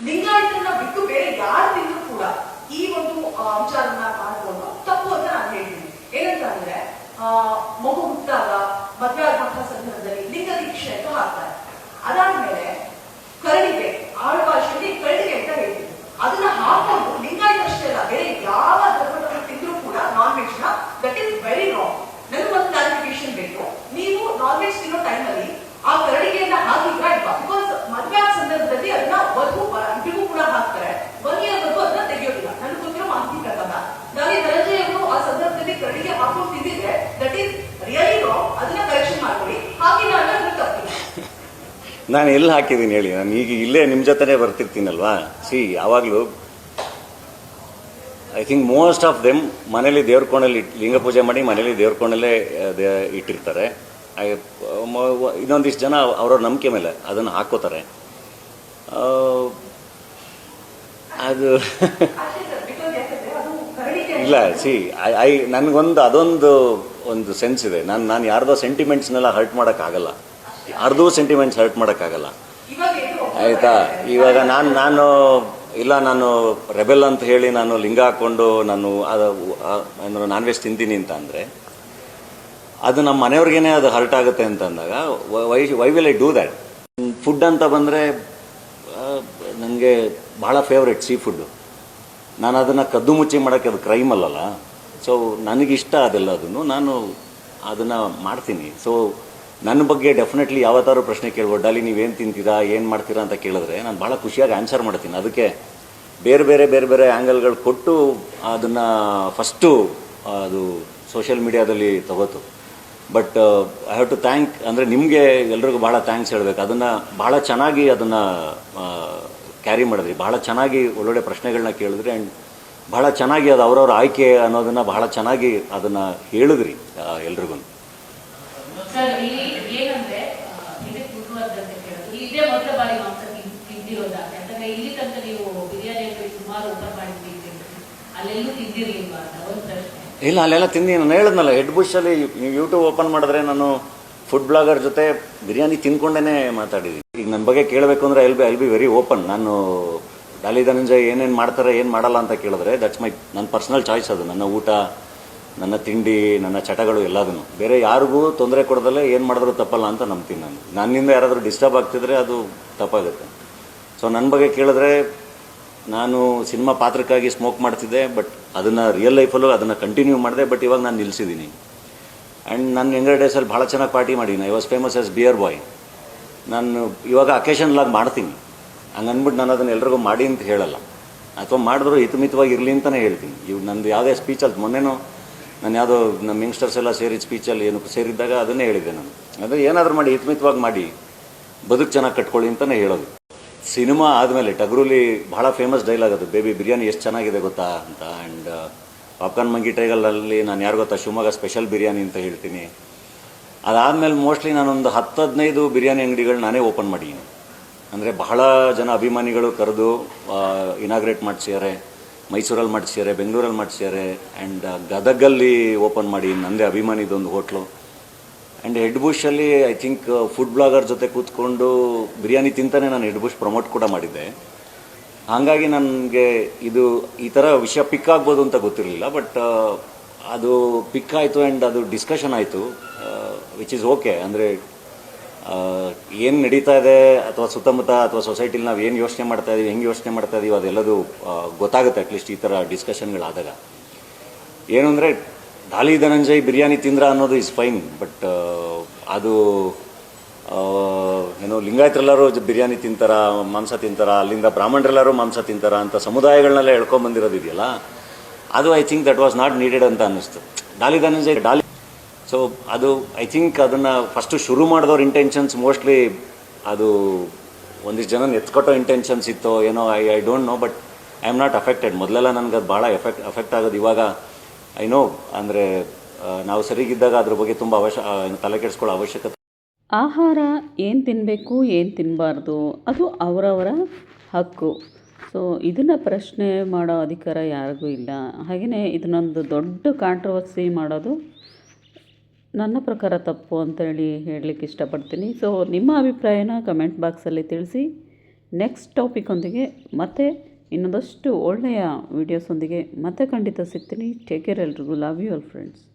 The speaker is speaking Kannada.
ಲಿಂಗಾಯತರನ್ನ ಬಿಟ್ಟು ಬೇರೆ ಯಾರು ತಿಂದ್ರು ಕೂಡ ಈ ಒಂದು ವಿಚಾರನ ಮಾಡ್ಕೊಂಡು ತಪ್ಪು ಅಂತ ನಾನು ಹೇಳ್ತೀನಿ. ಏನಂತ ಅಂದ್ರೆ ಮಗು ಹುಟ್ಟಾಗ ಮದುವೆ ಆಗುವಂತಹ ಸಂದರ್ಭದಲ್ಲಿ ಲಿಂಗ ದೀಕ್ಷೆ ಅಂತ ಹಾಕ್ತಾರೆ. ಅದಾದ್ಮೇಲೆ ಕರಡಿಗೆ ಆಳ್ವಾಶಲ್ಲಿ ಕರಡಿಗೆ ಅಂತ ಹೇಳ್ತೀವಿ. ಅದನ್ನ ಹಾಕೊಂಡು ಲಿಂಗಾಯತಷ್ಟೇ ಅಲ್ಲ ಬೇರೆ ಯಾವ ಧರ್ಮದವರು ತಿಂದ್ರು ಕೂಡ ನಾನ್ ವೆಜ್ ನ, ದಟ್ ಇಸ್ ವೆರಿ ರಾಂಗ್. ನನಗೊಂದು ಕ್ಲಾರಿಫಿಕೇಶನ್ ಬೇಕು. ನೀವು ನಾನ್ ವೆಜ್ ತಿನ್ನೋ ಟೈಮಲ್ಲಿ ಆ ಕರಡಿಗೆಯನ್ನ ಹಾಕಿದ್ರ ಇಲ್ವಾ? ಬಿಕಾಸ್ ಮದುವೆ ಆದ ಸಂದರ್ಭದಲ್ಲಿ ಅದನ್ನ ವಧು ಇಬ್ಬರಿಗೂ ಕೂಡ ಹಾಕ್ತಾರೆ. 1 year ವರೆಗೂ ಅದನ್ನ ತೆಗೆಯೋದಿಲ್ಲ. ನನಗೆ ಗೊತ್ತಿರೋ ಮಾಹಿತಿ ಪ್ರಕಾರ ನಾಳೆ ಧನಂಜಯವರು ಆ ಸಂದರ್ಭದಲ್ಲಿ ಕರಡಿಗೆ ಹಾಕೊಂಡು ತಿಂದಿದ್ರೆ ದಟ್ ಈಸ್ ರಿಯಲಿ ರಾಂಗ್. ಅದನ್ನ ಕರೆಕ್ಷನ್ ಮಾಡ್ಕೊಳ್ಳಿ. ಹಾಕಿಲ್ಲ ಅಂದ್ರೆ ಅದು ತಪ್ಪಿಲ್ಲ. ನಾನು ಎಲ್ಲಿ ಹಾಕಿದ್ದೀನಿ ಹೇಳಿ? ನಾನು ಈಗ ಇಲ್ಲೇ ನಿಮ್ಮ ಜೊತೆನೇ ಬರ್ತಿರ್ತೀನಲ್ವಾ. ಯಾವಾಗಲೂ I think most of them ಮನೇಲಿ ದೇವ್ರ ಕೋಣಲ್ಲಿ ಲಿಂಗ ಪೂಜೆ ಮಾಡಿ ಮನೇಲಿ ದೇವ್ರ ಕೋಣಲ್ಲೇ ಇಟ್ಟಿರ್ತಾರೆ. ಇನ್ನೊಂದಿಷ್ಟು ಜನ ಅವ್ರವ್ರ ನಂಬಿಕೆ ಮೇಲೆ ಅದನ್ನು ಹಾಕೋತಾರೆ. ಅದು ಇಲ್ಲ ನನಗೊಂದು ಅದೊಂದು ಸೆನ್ಸ್ ಇದೆ. ನಾನು ಯಾರ್ದೋ ಸೆಂಟಿಮೆಂಟ್ಸ್ನೆಲ್ಲ ಹರ್ಟ್ ಮಾಡೋಕ್ಕಾಗಲ್ಲ. ಯಾರ್ದೂ ಸೆಂಟಿಮೆಂಟ್ಸ್ ಹರ್ಟ್ ಮಾಡೋಕ್ಕಾಗಲ್ಲ, ಆಯಿತಾ? ಇವಾಗ ನಾನು ನಾನು ರೆಬೆಲ್ ಅಂತ ಹೇಳಿ ನಾನು ಲಿಂಗ ಹಾಕ್ಕೊಂಡು ನಾನು ನಾನ್ ವೆಜ್ ತಿಂತೀನಿ ಅಂತ ಅಂದರೆ ಅದು ನಮ್ಮ ಮನೆಯವ್ರಿಗೇನೆ ಅದು ಹರ್ಟ್ ಆಗುತ್ತೆ ಅಂತ ಅಂದಾಗ why will I do that? Food ಅಂತ ಬಂದರೆ ನನಗೆ ಭಾಳ ಫೇವ್ರೆಟ್ ಸೀ ಫುಡ್ಡು. ನಾನು ಅದನ್ನು ಕದ್ದು ಮುಚ್ಚಿ ಮಾಡೋಕ್ಕೆ ಅದು ಕ್ರೈಮ್ ಅಲ್ಲಲ್ಲ. ಸೊ ನನಗಿಷ್ಟ ಅದೆಲ್ಲದನ್ನು, ನಾನು ಅದನ್ನು ಮಾಡ್ತೀನಿ. ಸೊ ನನ್ನ ಬಗ್ಗೆ ಡೆಫಿನೆಟ್ಲಿ ಯಾವತ್ತಾರು ಪ್ರಶ್ನೆ ಕೇಳ್ಬೋದು, ಡಾಲಿ ನೀವೇನು ತಿಂತೀರಾ, ಏನು ಮಾಡ್ತೀರಾ ಅಂತ ಕೇಳಿದ್ರೆ ನಾನು ಭಾಳ ಖುಷಿಯಾಗಿ ಆನ್ಸರ್ ಮಾಡ್ತೀನಿ. ಅದಕ್ಕೆ ಬೇರೆ ಬೇರೆ ಆ್ಯಂಗಲ್ಗಳು ಕೊಟ್ಟು ಅದನ್ನು ಫಸ್ಟು ಅದು ಸೋಷಿಯಲ್ ಮೀಡಿಯಾದಲ್ಲಿ ತಗೋತು. But I have to thank, ಅಂದರೆ ನಿಮಗೆ ಎಲ್ರಿಗೂ ಭಾಳ ಥ್ಯಾಂಕ್ಸ್ ಹೇಳಬೇಕು. ಅದನ್ನು ಭಾಳ ಚೆನ್ನಾಗಿ ಅದನ್ನು ಕ್ಯಾರಿ ಮಾಡಿದ್ರಿ, ಭಾಳ ಚೆನ್ನಾಗಿ ಒಳ್ಳೊಳ್ಳೆ ಪ್ರಶ್ನೆಗಳನ್ನ ಕೇಳಿದ್ರಿ. ಆ್ಯಂಡ್ ಭಾಳ ಚೆನ್ನಾಗಿ ಅದು ಅವ್ರವ್ರ ಆಯ್ಕೆ ಅನ್ನೋದನ್ನು ಭಾಳ ಚೆನ್ನಾಗಿ ಅದನ್ನು ಹೇಳಿದ್ರಿ ಎಲ್ರಿಗೂ. ಇಲ್ಲ, ಅಲ್ಲೆಲ್ಲ ತಿಂದು ನಾನು ಹೇಳಿದ್ನಲ್ಲ, ಹೆಡ್ ಬುಷಲ್ಲಿ ನೀವು ಯೂಟ್ಯೂಬ್ ಓಪನ್ ಮಾಡಿದ್ರೆ ನಾನು ಫುಡ್ ಬ್ಲಾಗರ್ ಜೊತೆ ಬಿರಿಯಾನಿ ತಿನ್ಕೊಂಡೇ ಮಾತಾಡಿದ್ದೀನಿ. ಈಗ ನನ್ನ ಬಗ್ಗೆ ಕೇಳಬೇಕು ಅಂದರೆ ಐಲ್ ಬಿ ವೆರಿ ಓಪನ್. ನಾನು ಡಾಲಿ ಧನಂಜಯ್ ಏನೇನು ಮಾಡ್ತಾರೆ ಏನು ಮಾಡಲ್ಲ ಅಂತ ಕೇಳಿದ್ರೆ ದಟ್ಸ್ ನನ್ನ ಪರ್ಸನಲ್ ಚಾಯ್ಸ್. ಅದು ನನ್ನ ಊಟ, ನನ್ನ ತಿಂಡಿ, ನನ್ನ ಚಟಗಳು ಎಲ್ಲದನ್ನು ಬೇರೆ ಯಾರಿಗೂ ತೊಂದರೆ ಕೊಡದಲ್ಲೇ ಏನು ಮಾಡಿದ್ರೂ ತಪ್ಪಲ್ಲ ಅಂತ ನಂಬ್ತೀನಿ. ನನ್ನಿಂದ ಯಾರಾದರೂ ಡಿಸ್ಟರ್ಬ್ ಆಗ್ತಿದ್ರೆ ಅದು ತಪ್ಪಾಗುತ್ತೆ. ಸೊ ನನ್ನ ಬಗ್ಗೆ ಕೇಳಿದ್ರೆ ನಾನು ಸಿನಿಮಾ ಪಾತ್ರಕ್ಕಾಗಿ ಸ್ಮೋಕ್ ಮಾಡ್ತಿದ್ದೆ, ಬಟ್ ಅದನ್ನು ರಿಯಲ್ ಲೈಫಲ್ಲೂ ಅದನ್ನು ಕಂಟಿನ್ಯೂ ಮಾಡಿದೆ. ಬಟ್ ಇವಾಗ ನಾನು ನಿಲ್ಲಿಸಿದ್ದೀನಿ. ಆ್ಯಂಡ್ ನನ್ನ ಯಂಗರ್ ಡೇಸಲ್ಲಿ ಭಾಳ ಚೆನ್ನಾಗಿ ಪಾರ್ಟಿ ಮಾಡಿದ್ದೀನಿ. I was famous as beer boy. ನಾನು ಇವಾಗ ಅಕೇಶನ್ಲಾಗಿ ಮಾಡ್ತೀನಿ. ಹಂಗನ್ಬಿಟ್ಟು ನಾನು ಅದನ್ನು ಎಲ್ರಿಗೂ ಮಾಡಿ ಅಂತ ಹೇಳಲ್ಲ, ಅಥವಾ ಮಾಡಿದ್ರು ಹಿತಮಿತವಾಗಿ ಇರಲಿ ಅಂತಲೇ ಹೇಳ್ತೀನಿ. ನಂದು ಯಾವುದೇ ಸ್ಪೀಚಲ್ಲಿ ಮೊನ್ನೆನೂ ನಾನು ಯಾವುದೋ ನಮ್ಮ ಯಂಗ್ಸ್ಟರ್ಸ್ ಎಲ್ಲ ಸೇರಿದ ಸ್ಪೀಚಲ್ಲಿ ಏನು ಸೇರಿದ್ದಾಗ ಅದನ್ನೇ ಹೇಳಿದ್ದೆ ನಾನು. ಅಂದರೆ ಏನಾದರೂ ಮಾಡಿ ಹಿತಮಿತವಾಗಿ ಮಾಡಿ ಬದುಕು ಚೆನ್ನಾಗಿ ಕಟ್ಕೊಳ್ಳಿ ಅಂತಲೇ ಹೇಳೋದು. ಸಿನಿಮಾ ಆದಮೇಲೆ ಟಗರುಲಿ ಭಾಳ ಫೇಮಸ್ ಡೈಲಾಗ್ ಅದು, ಬೇಬಿ ಬಿರಿಯಾನಿ ಎಷ್ಟು ಚೆನ್ನಾಗಿದೆ ಗೊತ್ತಾ ಅಂತ. ಆ್ಯಂಡ್ ಪಾಪ್ಕಾರ್ನ್ ಮಂಗಿ ಟೈಗಲಲ್ಲಿ ನಾನು ಯಾರು ಗೊತ್ತಾ ಶಿವಮೊಗ್ಗ ಸ್ಪೆಷಲ್ ಬಿರಿಯಾನಿ ಅಂತ ಹೇಳ್ತೀನಿ. ಅದಾದಮೇಲೆ ಮೋಸ್ಟ್ಲಿ ನಾನೊಂದು 10-15 ಬಿರಿಯಾನಿ ಅಂಗಡಿಗಳು ನಾನೇ ಓಪನ್ ಮಾಡಿದ್ದೀನಿ. ಅಂದರೆ ಬಹಳ ಜನ ಅಭಿಮಾನಿಗಳು ಕರೆದು ಇನಾಗ್ರೇಟ್ ಮಾಡಿಸಿದ್ದಾರೆ, ಮೈಸೂರಲ್ಲಿ ಮಾಡಿಸಿದ್ದಾರೆ, ಬೆಂಗಳೂರಲ್ಲಿ ಮಾಡಿಸಿದ್ದಾರೆ. ಆ್ಯಂಡ್ ಗದಗಲ್ಲಿ ಓಪನ್ ಮಾಡಿ ನನ್ನದೇ ಅಭಿಮಾನಿದೊಂದು ಹೋಟ್ಲು. ಆ್ಯಂಡ್ ಹೆಡ್ ಬುಷಲ್ಲಿ ಐ ಥಿಂಕ್ ಫುಡ್ ಬ್ಲಾಗರ್ ಜೊತೆ ಕೂತ್ಕೊಂಡು ಬಿರಿಯಾನಿ ತಿಂತಾನೆ ನಾನು ಹೆಡ್ ಬುಷ್ ಪ್ರಮೋಟ್ ಕೂಡ ಮಾಡಿದ್ದೆ. ಹಾಗಾಗಿ ನನಗೆ ಇದು ಈ ಥರ ವಿಷಯ ಪಿಕ್ ಆಗ್ಬೋದು ಅಂತ ಗೊತ್ತಿರಲಿಲ್ಲ. ಬಟ್ ಅದು ಪಿಕ್ ಆಯಿತು ಆ್ಯಂಡ್ ಅದು ಡಿಸ್ಕಷನ್ ಆಯಿತು, ವಿಚ್ ಈಸ್ ಓಕೆ. ಅಂದರೆ ಏನು ನಡೀತಾ ಇದೆ ಅಥವಾ ಸುತ್ತಮುತ್ತ ಅಥವಾ ಸೊಸೈಟಿಲಿ ನಾವು ಏನು ಯೋಚನೆ ಮಾಡ್ತಾ ಇದೀವಿ, ಹೆಂಗೆ ಯೋಚನೆ ಮಾಡ್ತಾ ಇದೀವಿ, ಅದೆಲ್ಲದು ಗೊತ್ತಾಗುತ್ತೆ ಅಟ್ಲೀಸ್ಟ್ ಈ ಥರ ಡಿಸ್ಕಷನ್ಗಳಾದಾಗ. ಏನು ಅಂದರೆ ಡಾಲಿ ಧನಂಜಯ್ ಬಿರಿಯಾನಿ ತಿಂದ್ರ ಅನ್ನೋದು ಇಸ್ ಫೈನ್. ಬಟ್ ಅದು ಏನೋ ಲಿಂಗಾಯತರೆಲ್ಲರೂ ಬಿರಿಯಾನಿ ತಿಂತಾರ, ಮಾಂಸ ತಿಂತಾರ, ಅಲ್ಲಿಂದ ಬ್ರಾಹ್ಮಣರೆಲ್ಲರೂ ಮಾಂಸ ತಿಂತಾರ ಅಂತ ಸಮುದಾಯಗಳನ್ನೆಲ್ಲ ಹೇಳ್ಕೊಂಬಂದಿರೋದಿದೆಯಲ್ಲ, ಅದು I think that was not needed ಅಂತ ಅನ್ನಿಸ್ತು. ಡಾಲಿ ಧನಂಜಯ್ ಸೊ ಅದು ಐ ಥಿಂಕ್ ಅದನ್ನು ಫಸ್ಟು ಶುರು ಮಾಡಿದವ್ರ ಇಂಟೆನ್ಷನ್ಸ್ ಮೋಸ್ಟ್ಲಿ ಅದು ಒಂದಿಷ್ಟು ಜನ ಎತ್ಕೊಟ್ಟೋ ಇಂಟೆನ್ಷನ್ಸ್ ಇತ್ತೋ ಏನೋ, I don't know. But I am not affected. ಮೊದಲೆಲ್ಲ ನನಗೆ ಅದು ಭಾಳ ಅಫೆಕ್ಟ್ ಆಗೋದು. ಇವಾಗ ಐ ನೋ, ಅಂದರೆ ನಾವು ಸರಿಗಿದ್ದಾಗ ಅದ್ರ ಬಗ್ಗೆ ತುಂಬ ತಲೆ ಕೆಡಿಸ್ಕೊಳ್ಳೋ ಅವಶ್ಯಕತೆ. ಆಹಾರ ಏನು ತಿನ್ನಬೇಕು ಏನು ತಿನ್ನಬಾರ್ದು ಅದು ಅವರವರ ಹಕ್ಕು. ಸೊ ಇದನ್ನು ಪ್ರಶ್ನೆ ಮಾಡೋ ಅಧಿಕಾರ ಯಾರಿಗೂ ಇಲ್ಲ. ಹಾಗೆಯೇ ಇದನ್ನೊಂದು ದೊಡ್ಡ ಕಾಂಟ್ರವರ್ಸಿ ಮಾಡೋದು ನನ್ನ ಪ್ರಕಾರ ತಪ್ಪು ಅಂತೇಳಿ ಹೇಳಲಿಕ್ಕೆ ಇಷ್ಟಪಡ್ತೀನಿ. ಸೊ ನಿಮ್ಮ ಅಭಿಪ್ರಾಯನ ಕಮೆಂಟ್ ಬಾಕ್ಸಲ್ಲಿ ತಿಳಿಸಿ. ನೆಕ್ಸ್ಟ್ ಟಾಪಿಕೊಂದಿಗೆ ಮತ್ತೆ ಇನ್ನೊಂದಷ್ಟು ಒಳ್ಳೆಯ ವೀಡಿಯೋಸೊಂದಿಗೆ ಮತ್ತೆ ಖಂಡಿತ ಸಿಗ್ತೀನಿ. ಟೇಕ್ ಕೇರ್ ಎಲ್ರಿಗೂ. Love you all friends.